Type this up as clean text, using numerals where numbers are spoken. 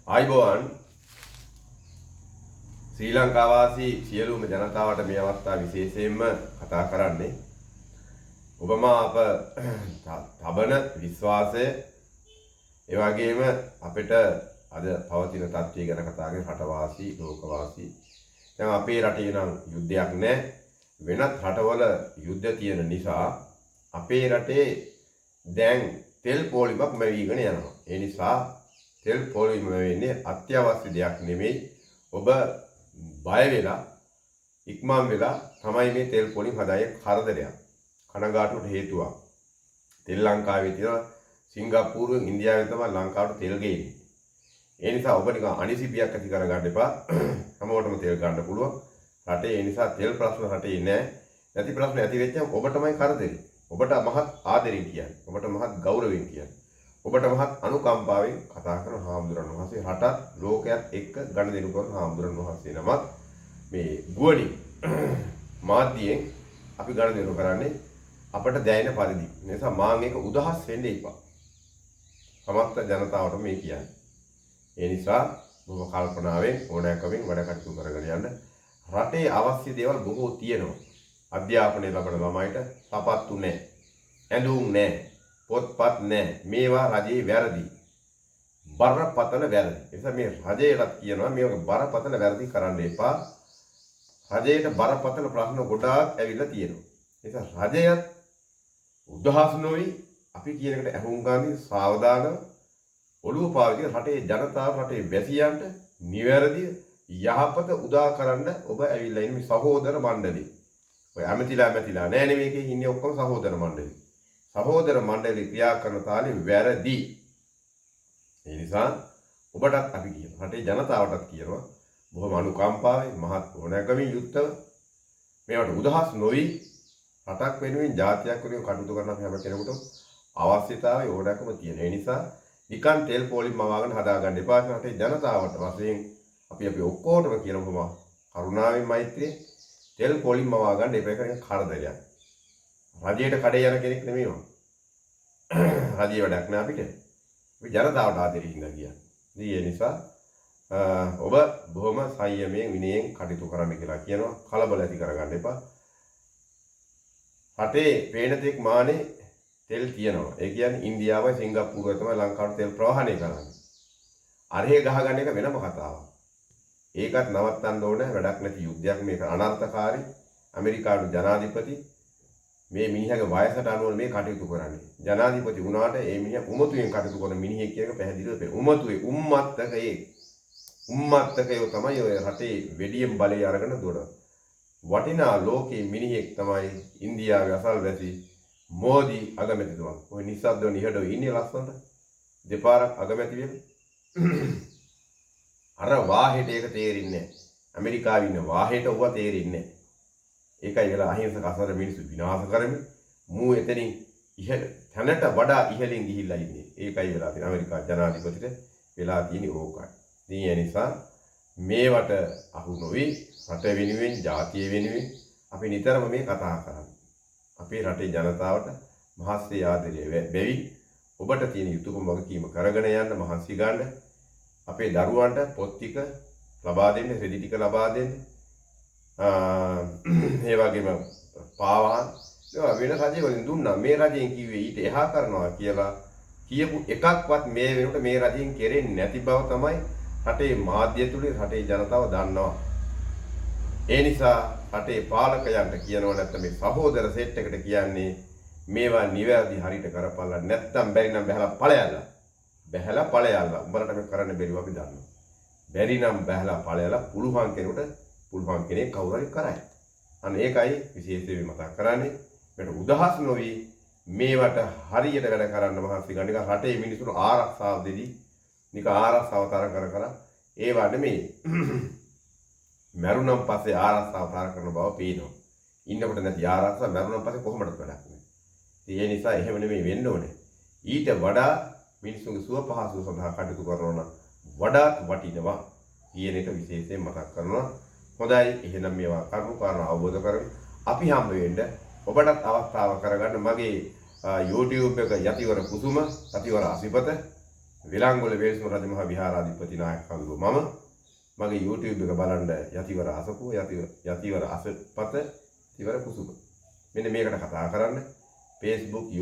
ආයිබෝවන් ශ්‍රී ලංකාවාසී සියලුම ජනතාවට මේ අවස්ථාව විශේෂයෙන්ම කතා කරන්නේ ඔබම අප තබන විශ්වාසය ඒ වගේම අපිට අද පවතින තත්ත්වය ගැන කතා කරන රටවාසී ලෝකවාසී දැන් අපේ රටේ නම් යුද්ධයක් නැහැ වෙනත් රටවල යුද්ධ තියෙන නිසා අපේ රටේ දැන් තෙල් පොලිමක් මැවිගෙන යනවා ඒ නිසා තෙල් පොලිම වෙන්නේ අත්‍යවශ්‍ය දෙයක් නෙමෙයි ඔබ බය වෙලා ඉක්මන් වෙලා තමයි මේ තෙල් පොලිම හදායේ කරදරයක් කනගාටුවට හේතුවක් තෙල් ලංකාවේ තියෙන සිංගප්පූරුවෙන් ඉන්දියාවෙන් තමයි ලංකාවට තෙල් ගේන්නේ ඒ නිසා ඔබ නිකන් අනිසිපියක් ඇති කරගන්න එපා හැමෝටම තෙල් ගන්න පුළුවන් රටේ ඒ නිසා තෙල් ප්‍රශ්න රටේ නැහැ නැති ප්‍රශ්න ඇති වෙච්චම ඔබටමයි කරදරේ ඔබට මහත් ආදරෙන් කියන්නේ ඔබට මහත් ගෞරවයෙන් කියන්නේ ඔබට මහත් අනුකම්පාවෙන් කතා කරන හාමුදුරන් වහන්සේ රටත් ලෝකයක් එක්ක ගනුදෙනු කරන හාමුදුරන් වහන්සේ නමක් මේ ගුවනින් මාධ්‍යයෙන් අපි ගනුදෙනු කරන්නේ අපට දැනෙන පරිදි. ඒ නිසා මාන් එක උදහස් වෙන්න එපා. සමස්ත ජනතාවට මේ කියන්නේ. ඒ නිසා ඔබ කල්පනාවෙන් ඕනෑකමින් වැඩ කටයුතු කරගෙන යන්න. රටේ අවශ්‍ය දේවල් බොහෝ තියෙනවා. අධ්‍යාපනය ලබන ළමයිට සපත්තු නැහැ. ඇඳුම් නැහැ. පොත්පත් නැහැ. මේවා රජයේ වැරදි. බරපතල වැරදි. ඒ නිසා මේ රජයටත් කියනවා මේක බරපතල වැරදි කරන්න එපා. රජයට බරපතල ප්‍රශ්න ගොඩාක් ඇවිල්ලා තියෙනවා. ඒ නිසා රජයත් උදහස් නොවි අපි කියන එකට ඇහුම් ගන්න සාවධානව ඔළුව පාවිච්චි රටේ ජනතාව රටේ වැසියන්ට නිවැරදි යහපත උදා කරන්න ඔබ ඇවිල්ලා ඉන්නේ සහෝදර මණ්ඩලෙ. ඔය ඇමතිලා නෑ නේ මේකේ ඉන්නේ ඔක්කොම සහෝදර මණ්ඩලෙ. සහෝදර මණ්ඩලෙ ක්‍රියා කරන තාලෙ වැරදි. ඒ නිසා ඔබටත් අපි කියනවා රටේ ජනතාවටත් කියනවා බොහොම අනුකම්පාවෙන් මහත් ඕනෑකමින් යුක්තව මේවට උදහස් නොවි රටක් වෙනුවෙන් ජාතියක් වෙනුවෙන් කටයුතු කරන අපි හැම කෙනෙකුටම අවශ්‍යතාවය ඕනෑකම තියෙන. ඒ නිසා නිකන් තෙල් පොලිම මවාගෙන හදාගන්න එපා. රටේ ජනතාවට වශයෙන් අපි ඔක්කොටම කියනවා කරුණාවෙන් මෛත්‍රියෙන් තෙල් පොලිම මවාගන්න එපා කියන කරදරයක්. රජයට කඩේ යන කෙනෙක් නෙමෙයි මම. රජයේ වැඩක් නෑ අපිට. අපි ජනතාවට ආදරෙන් ඉඳලා කියන්නේ. ඒ නිසා ඔබ බොහොම සංයමයෙන් විනයෙන් කටයුතු කරන්න කියලා කියනවා. කලබල ඇති කරගන්න එපා. රටේ පේන තෙක් මානේ තෙල් තියෙනවා. ඒ කියන්නේ ඉන්දියාවයි සිංගප්පූරුවයි තමයි ලංකාවට තෙල් ප්‍රවාහනය කරන්නේ. අරහේ ගහගන්න එක වෙනම කතාවක්. ඒකත් නවත්තන්න ඕනේ වැඩක් නැති යුද්ධයක් මේක අනර්ථකාරී. ඇමරිකානු ජනාධිපති මේ මිනිහගේ වයසට අනුව මේ කටයුතු කරන්නේ. ජනාධිපති වුණාට මේ මිනිහා උමතුයෙන් කටයුතු කරන මිනිහෙක් කියන එක පැහැදිලිව පේනවා. උමතුවේ උම්මත්තකයෝ තමයි ඔය රටේ වෙඩියෙන් බලය අරගෙන දොඩ. වටිනා ලෝකයේ මිනිහෙක් තමයි ඉන්දියාවේ අසල්වැසි මෝදි අගමැතිතුමා. ඔය නිස්සද්දව නිහඬව ඉන්නේ ලස්සනට. දෙපාරක් අගමැති වෙලා. අර වාහෙට ඒක තේරෙන්නේ නැහැ. ඇමරිකාවේ ඉන්න වාහෙට ඔව තේරෙන්නේ නැහැ. ඒකයි වෙලා අහිංසක අසර මිනිස්සු විනාශ කරමින් මූ එතනින් ඉහළ තැනට වඩා ඉහළින් ගිහිල්ලා ඉන්නේ. ඒකයි වෙලා තියෙන ඇමරිකා ජනාධිපතිට වෙලා තියෙන ඕකයි. ඉතින් ඒ නිසා මේවට අහු නොවි රට වෙනුවෙන් ජාතිය වෙනුවෙන් අපි නිතරම මේ කතා කරන්නේ. අපේ රටේ ජනතාවට මහත්සේ ආදරය බැවි ඔබට තියෙන යුතුයකම වගකීම කරගෙන යන්න මහන්සි ගන්න. අපේ දරුවන්ට පොත් ටික ලබා දෙන්න, රෙදි ටික ලබා දෙන්න. ඒ වගේම පාවාන් ඒවා වෙන රජේ වලින් දුන්නා. මේ රජෙන් කිව්වේ ඊට එහා කරනවා කියලා කියපු එකක්වත් මේ වෙනකොට මේ රජෙන් කෙරෙන්නේ නැති බව තමයි රටේ මාධ්‍ය තුලින් රටේ ජනතාව දන්නවා. ඒ නිසා රටේ පාලකයන්ට කියනවා නැත්නම් මේ සහෝදර සෙට් එකට කියන්නේ මේවා නිවැරදි හරියට කරපල්ලා නැත්නම් බැරි නම් බහැලා ඵලයල්ලා. බහැලා ඵලයල්ලා. උඹලට මේ කරන්න බැරිව අපි දන්නවා. බැරි නම් බහැලා ඵලයල්ලා පුළුවන් කෙනෙකුට පුළුවන් කෙනෙක් කවුරු හරි කරයි. අන්න ඒකයි විශේෂයෙන් මතක් කරන්නේ. මේකට උදහස් නොවි මේවට හරියට වැඩ කරන්න මහන්සි ගන්න එක රටේ මිනිස්සුන්ට ආරක්ෂාව දෙදී නික ආරක්ෂාව තර කර ඒවා නෙමෙයි. මරුණම් පස්සේ ආරක්ෂාව තර කරන බව පේනවා. ඉන්නකොට නැති ආරක්ෂාව මරුණම් පස්සේ කොහොමද වැඩක් නෑ. ඒ නිසා එහෙම නෙමෙයි වෙන්න ඕනේ. ඊට වඩා මිනිස්සුන්ගේ සුව පහසුව සඳහා කටයුතු කරනවා නම් වඩාත් වටිනවා කියන එක විශේෂයෙන් මතක් කරනවා. හොඳයි එහෙනම් මේවා කරුණු කාරණා අවබෝධ කරගන්න අපි හම්බ වෙන්න ඔබටත් අවස්ථාව කරගන්න මගේ YouTube එක යතිවර කුසුම යතිවර අසිපත විලාංගොල වේල්ස්ම රජමහා විහාරාධිපති නායක හඳුරු මම මගේ YouTube එක බලන්න යතිවර අසපුව යතිවර අසපත යතිවර කුසුම මෙන්න මේකට කතා කරන්න Facebook